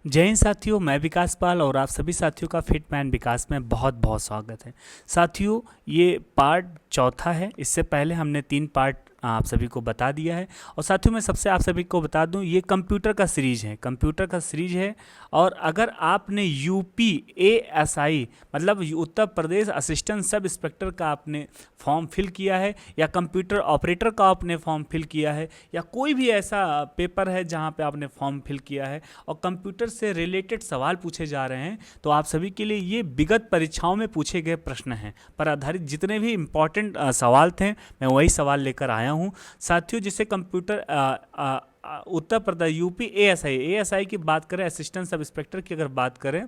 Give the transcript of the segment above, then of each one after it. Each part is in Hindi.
जय हिंद साथियों, मैं विकास पाल और आप सभी साथियों का फिटमैन विकास में बहुत बहुत स्वागत है। साथियों, ये पार्ट चौथा है। इससे पहले हमने 3 पार्ट आप सभी को बता दिया है। और साथियों, मैं सबसे आप सभी को बता दूं, ये कंप्यूटर का सीरीज है। और अगर आपने यूपी एएसआई मतलब Uttar Pradesh assistant sub inspector का आपने फॉर्म फिल किया है, या कंप्यूटर ऑपरेटर का आपने फॉर्म फिल किया है, या कोई भी ऐसा पेपर है जहां पे आपने फॉर्म फिल किया है और कंप्यूटर से रिलेटेड सवाल पूछे जा रहे हैं, तो आप सभी के लिए ये विगत परीक्षाओं में पूछे गए प्रश्न हैं पर आधारित जितने भी इंपॉर्टेंट सवाल थे, मैं वही सवाल लेकर आया हूँ साथियों। जिसे computer Uttar Pradesh UP ASI की बात करें, असिस्टेंट सब इंस्पेक्टर की अगर बात करें,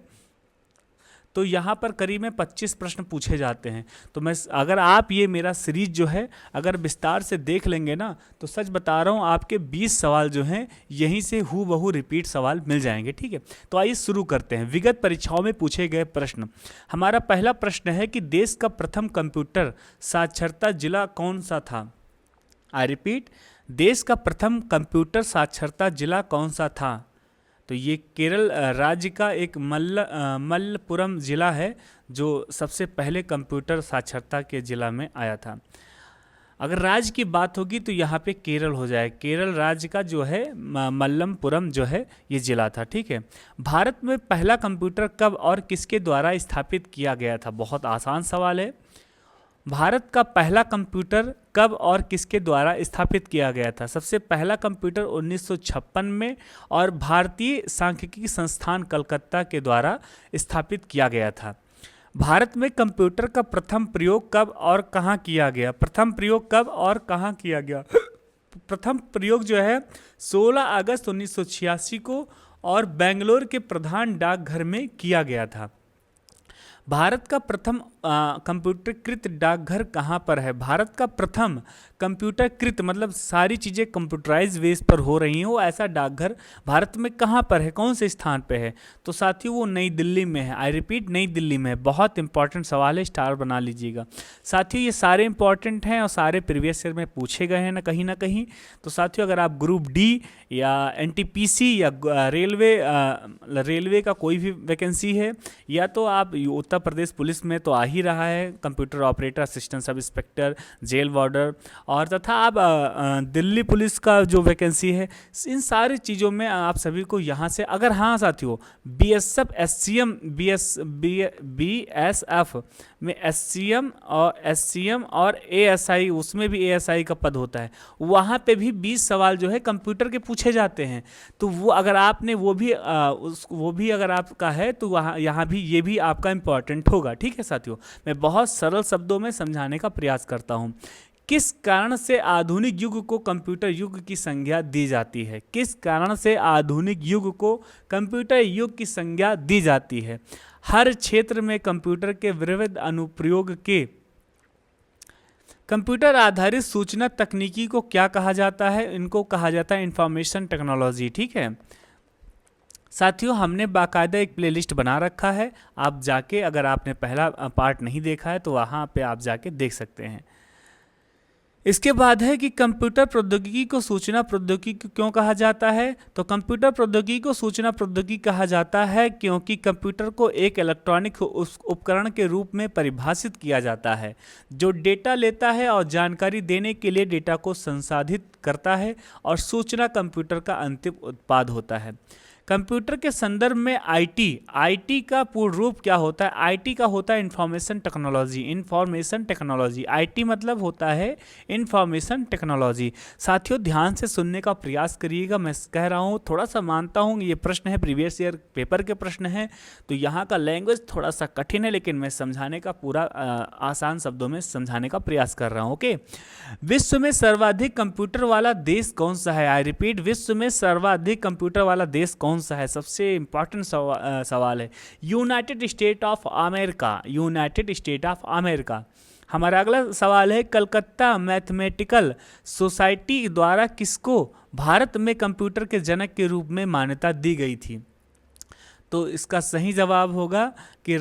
तो यहाँ पर करीब में 25 प्रश्न पूछे जाते हैं। तो मैं अगर आप ये मेरा सीरीज जो है अगर विस्तार से देख लेंगे ना, तो सच बता रहा हूँ आपके 20 सवाल जो हैं यहीं से हूबहू रिपीट सवाल मिल जाएंगे। ठीक है, तो आइए शुरू करते हैं विगत परीक्षाओं में पूछे गए प्रश्न। हमारा पहला प्रश्न है कि देश का प्रथम कंप्यूटर साक्षरता जिला कौन सा था। आई रिपीट, देश का प्रथम कंप्यूटर साक्षरता जिला कौन सा था। तो ये केरल राज्य का एक मल्लपुरम जिला है जो सबसे पहले कंप्यूटर साक्षरता के जिला में आया था। अगर राज्य की बात होगी तो यहाँ पे केरल हो जाए। केरल राज्य का जो है मल्लपुरम जो है ये जिला था। ठीक है, भारत में पहला कंप्यूटर कब और किसके द्वारा स्थापित किया गया था। बहुत आसान सवाल है। भारत का पहला कंप्यूटर कब और किसके द्वारा स्थापित किया गया था। सबसे पहला कंप्यूटर 1956 में और भारतीय सांख्यिकी संस्थान कलकत्ता के द्वारा स्थापित किया गया था। भारत में कंप्यूटर का प्रथम प्रयोग कब और कहाँ किया गया। प्रथम प्रयोग कब और कहाँ किया गया। प्रथम प्रयोग जो है 16 अगस्त 1986 को और बेंगलोर के प्रधान डाकघर में किया गया था। भारत का प्रथम कंप्यूटरकृत डाकघर कहाँ पर है। भारत का प्रथम कंप्यूटरकृत मतलब सारी चीज़ें कंप्यूटराइज बेस पर हो रही हैं, वो ऐसा डाकघर भारत में कहाँ पर है, कौन से स्थान पे है। तो साथियों वो नई दिल्ली में है। आई रिपीट, नई दिल्ली में है। बहुत इंपॉर्टेंट सवाल है, स्टार बना लीजिएगा साथियों। ये सारे इंपॉर्टेंट हैं और सारे प्रीवियस ईयर में पूछे गए हैं ना कहीं। तो साथियों, अगर आप ग्रुप डी या एनटीपीसी या रेलवे का कोई भी वैकेंसी है, या तो आप उत्तर प्रदेश पुलिस में तो आ ही रहा है computer operator, assistant sub inspector, jail warder, और तथा आप दिल्ली पुलिस का जो वैकेंसी है, इन सारी चीज़ों में आप सभी को यहाँ से अगर हाँ साथियों बीएसएफ एससीएम बीएसएफ में एससीएम और एएसआई, उसमें भी एएसआई का पद होता है, वहाँ पे भी 20 सवाल जो है कंप्यूटर के पूछे जाते हैं। तो वो अगर आपने वो भी अगर आपका है तो वहाँ यहाँ भी ये भी आपका इंपॉर्टेंट होगा। ठीक है साथियों, मैं बहुत सरल शब्दों में समझाने का प्रयास करता हूँ। किस कारण से आधुनिक युग को कंप्यूटर युग की संज्ञा दी जाती है। किस कारण से आधुनिक युग को कंप्यूटर युग की संज्ञा दी जाती है। हर क्षेत्र में कंप्यूटर के विविध अनुप्रयोग के कंप्यूटर आधारित सूचना तकनीकी को क्या कहा जाता है। इनको कहा जाता है इंफॉर्मेशन टेक्नोलॉजी। ठीक है साथियों, हमने बाकायदा एक प्लेलिस्ट बना रखा है, आप जाके अगर आपने पहला पार्ट नहीं देखा है तो वहाँ पे आप जाके देख सकते हैं। इसके बाद है कि कंप्यूटर प्रौद्योगिकी को सूचना प्रौद्योगिकी क्यों कहा जाता है। तो कंप्यूटर प्रौद्योगिकी को सूचना प्रौद्योगिकी कहा जाता है क्योंकि कंप्यूटर को एक इलेक्ट्रॉनिक उपकरण के रूप में परिभाषित किया जाता है जो डेटा लेता है और जानकारी देने के लिए डेटा को संसाधित करता है, और सूचना कंप्यूटर का अंतिम उत्पाद होता है। कंप्यूटर के संदर्भ में आईटी का पूर्ण रूप क्या होता है। आईटी का होता है इंफॉर्मेशन टेक्नोलॉजी। आईटी मतलब होता है इंफॉर्मेशन टेक्नोलॉजी। साथियों ध्यान से सुनने का प्रयास करिएगा, मैं कह रहा हूँ, थोड़ा सा मानता हूँ ये प्रश्न है प्रीवियस ईयर पेपर के प्रश्न हैं, तो यहाँ का लैंग्वेज थोड़ा सा कठिन है, लेकिन मैं समझाने का पूरा आसान शब्दों में समझाने का प्रयास कर रहा हूँ। ओके, विश्व में सर्वाधिक कंप्यूटर वाला देश कौन सा है। आई रिपीट, विश्व में सर्वाधिक कंप्यूटर वाला देश कौन सा है। सबसे इंपॉर्टेंट सवाल है। United state of America. हमारा अगला सवाल है, कलकत्ता मैथमेटिकल सोसाइटी द्वारा किसको भारत में कंप्यूटर के जनक के रूप में मान्यता दी गई थी। तो इसका सही जवाब होगा कि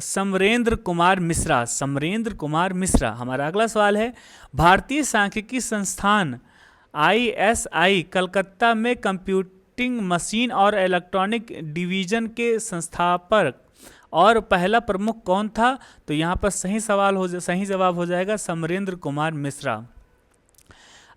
समरेंद्र कुमार मिश्रा। हमारा अगला सवाल है, भारतीय सांख्यिकी संस्थान ISI कलकत्ता में प्रिंटिंग मशीन और इलेक्ट्रॉनिक डिवीजन के संस्थापक और पहला प्रमुख कौन था? तो यहाँ पर सही जवाब हो जाएगा समरेंद्र कुमार मिश्रा।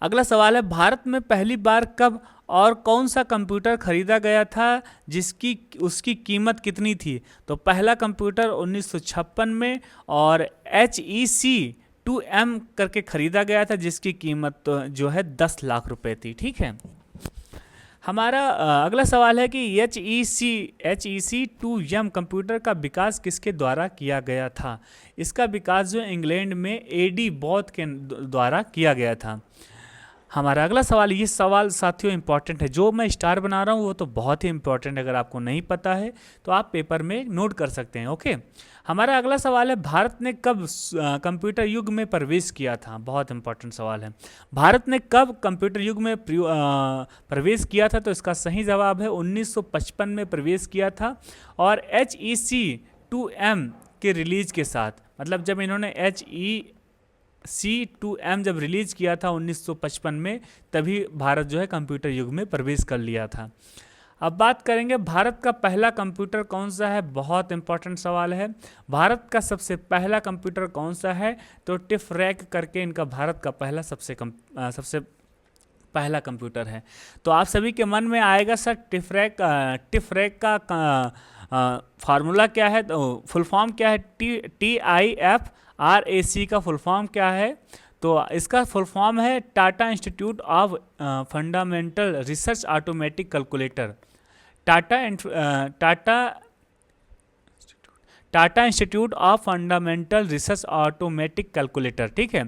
अगला सवाल है, भारत में पहली बार कब और कौन सा कंप्यूटर खरीदा गया था जिसकी उसकी कीमत कितनी थी? तो पहला कंप्यूटर 1956 में और HEC 2M करके खरीदा गया था जिसकी कीमत तो जो है 10 लाख रुपए थी। ठीक है, हमारा अगला सवाल है कि HEC 2M कंप्यूटर का विकास किसके द्वारा किया गया था? इसका विकास जो इंग्लैंड में AD बॉथ के द्वारा किया गया था। हमारा अगला सवाल, ये सवाल साथियों इंपॉर्टेंट है, जो मैं स्टार बना रहा हूँ वो तो बहुत ही इंपॉर्टेंट है, अगर आपको नहीं पता है तो आप पेपर में नोट कर सकते हैं। ओके, हमारा अगला सवाल है, भारत ने कब कंप्यूटर युग में प्रवेश किया था? बहुत इंपॉर्टेंट सवाल है, भारत ने कब कंप्यूटर युग में प्रवेश किया था? तो इसका सही जवाब है 1955 में प्रवेश किया था, और HEC 2M के रिलीज के साथ, मतलब जब इन्होंने HEC 2M जब रिलीज किया था 1955 में, तभी भारत जो है कंप्यूटर युग में प्रवेश कर लिया था। अब बात करेंगे भारत का पहला कंप्यूटर कौन सा है? बहुत इंपॉर्टेंट सवाल है, भारत का सबसे पहला कंप्यूटर कौन सा है? तो टिफरैक करके इनका भारत का पहला सबसे पहला कंप्यूटर है। तो आप सभी के मन में आएगा सर टिफरैक का फार्मूला क्या है, तो फुल फॉर्म क्या है? TIFRAC का फुल फॉर्म क्या है? तो इसका फुल फॉर्म है Tata institute of fundamental research automatic calculator. Tata institute of fundamental research automatic calculator. ठीक है,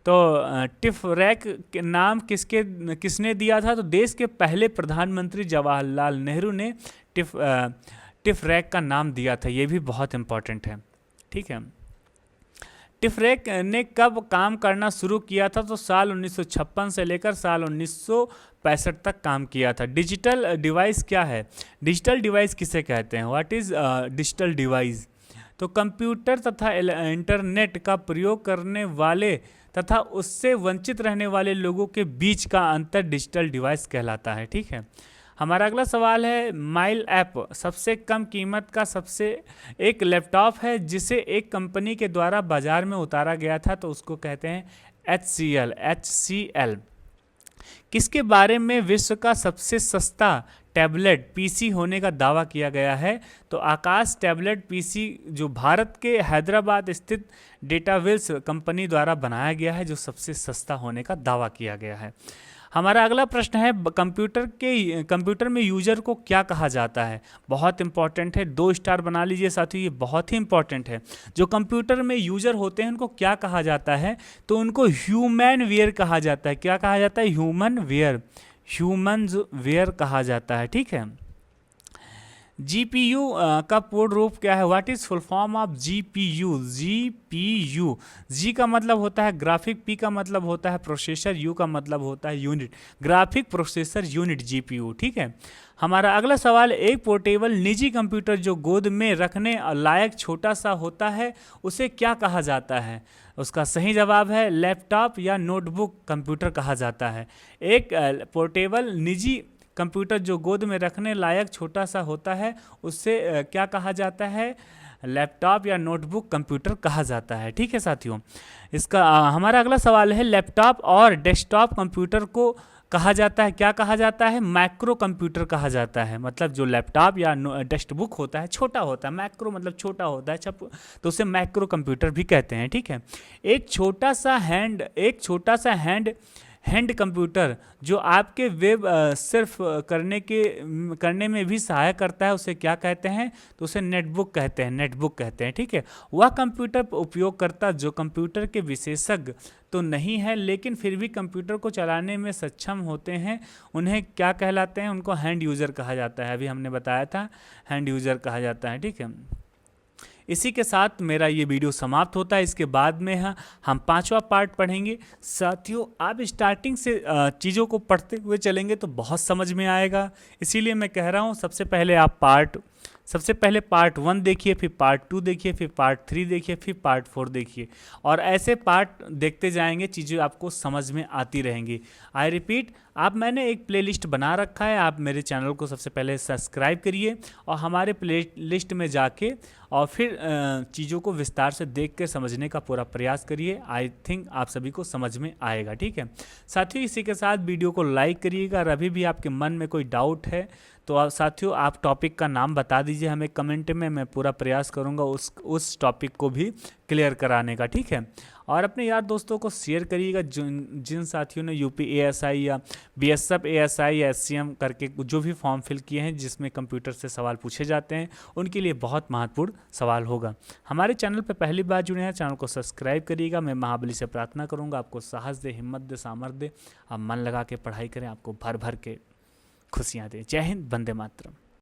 तो टिफरैक के नाम किसने दिया था? तो देश के पहले प्रधानमंत्री जवाहरलाल नेहरू ने टिफरैक का नाम दिया था, ये भी बहुत इंपॉर्टेंट है। ठीक है, टिफरैक ने कब काम करना शुरू किया था? तो साल 1956 से लेकर साल 1965 तक काम किया था। डिजिटल डिवाइस क्या है? डिजिटल डिवाइस किसे कहते हैं? What is digital device? तो कंप्यूटर तथा इंटरनेट का प्रयोग करने वाले तथा उससे वंचित रहने वाले लोगों के बीच का अंतर डिजिटल डिवाइस कहलाता है। ठीक है, हमारा अगला सवाल है, माइल ऐप सबसे कम कीमत का एक लैपटॉप है जिसे एक कंपनी के द्वारा बाजार में उतारा गया था, तो उसको कहते हैं HCL। किसके बारे में विश्व का सबसे सस्ता टैबलेट PC होने का दावा किया गया है? तो आकाश टैबलेट PC जो भारत के हैदराबाद स्थित डेटाविल्स कंपनी द्वारा बनाया गया है, जो सबसे सस्ता होने का दावा किया गया है। हमारा अगला प्रश्न है, कंप्यूटर में यूजर को क्या कहा जाता है? बहुत इंपॉर्टेंट है, 2 स्टार बना लीजिए साथियों, ये बहुत ही इंपॉर्टेंट है। जो कंप्यूटर में यूजर होते हैं उनको क्या कहा जाता है? तो उनको ह्यूमन वेयर कहा जाता है। क्या कहा जाता है? ह्यूमन वेयर कहा जाता है। ठीक है, GPU का पूर्ण रूप क्या है? What is full form of GPU? G का मतलब होता है ग्राफिक, P का मतलब होता है प्रोसेसर, U का मतलब होता है unit, graphic processor unit GPU। ठीक है, हमारा अगला सवाल, एक पोर्टेबल निजी कंप्यूटर जो गोद में रखने लायक छोटा सा होता है उसे क्या कहा जाता है? उसका सही जवाब है लैपटॉप या नोटबुक कंप्यूटर कहा जाता है। एक पोर्टेबल निजी कंप्यूटर जो गोद में रखने लायक छोटा सा होता है उससे क्या कहा जाता है? लैपटॉप या नोटबुक कंप्यूटर कहा जाता है। ठीक है साथियों, इसका हमारा अगला सवाल है, लैपटॉप और डेस्कटॉप कंप्यूटर को कहा जाता है, क्या कहा जाता है? माइक्रो कंप्यूटर कहा जाता है। मतलब जो लैपटॉप या टेक्स्टबुक होता है छोटा होता है, माइक्रो मतलब छोटा होता है, तो उसे माइक्रो कंप्यूटर भी कहते हैं। ठीक है, एक छोटा सा हैंड कंप्यूटर जो आपके वेब सिर्फ करने में भी सहायक करता है, उसे क्या कहते हैं? तो उसे नेटबुक कहते हैं। ठीक है, वह कंप्यूटर उपयोगकर्ता जो कंप्यूटर के विशेषज्ञ तो नहीं है लेकिन फिर भी कंप्यूटर को चलाने में सक्षम होते हैं, उन्हें क्या कहलाते हैं? उनको हैंड यूज़र कहा जाता है। अभी हमने बताया था हैंड यूज़र कहा जाता है। ठीक है, इसी के साथ मेरा ये वीडियो समाप्त होता है। इसके बाद में हम 5वां पार्ट पढ़ेंगे। साथियों, आप स्टार्टिंग से चीज़ों को पढ़ते हुए चलेंगे तो बहुत समझ में आएगा, इसीलिए मैं कह रहा हूँ सबसे पहले पार्ट 1 देखिए, फिर पार्ट 2 देखिए, फिर पार्ट 3 देखिए, फिर पार्ट 4 देखिए, और ऐसे पार्ट देखते जाएंगे, चीज़ें आपको समझ में आती रहेंगी। आई रिपीट, आप मैंने एक प्लेलिस्ट बना रखा है, आप मेरे चैनल को सबसे पहले सब्सक्राइब करिए और हमारे प्लेलिस्ट में जाके और फिर चीज़ों को विस्तार से देख के समझने का पूरा प्रयास करिए। आई थिंक आप सभी को समझ में आएगा, ठीक है। साथियों इसी के साथ वीडियो को लाइक करिएगा। और अभी भी आपके मन में कोई डाउट है तो साथियों आप टॉपिक का नाम बता दीजिए हमें कमेंट में, मैं पूरा प्रयास करूँगा उस टॉपिक को भी क्लियर कराने का, ठीक है। और अपने यार दोस्तों को शेयर करिएगा जिन साथियों ने यूपी एएसआई या बीएसएफ एएसआई या एससीएम करके जो भी फॉर्म फिल किए हैं जिसमें कंप्यूटर से सवाल पूछे जाते हैं, उनके लिए बहुत महत्वपूर्ण सवाल होगा। हमारे चैनल पर पहली बार जुड़े हैं, चैनल को सब्सक्राइब करिएगा। मैं महाबली से प्रार्थना करूँगा आपको साहस दे, हिम्मत दे, सामर्थ्य दे, आप मन लगा के पढ़ाई करें, आपको भर भर के खुशियाँ दे। जय हिंद, वंदे मातरम।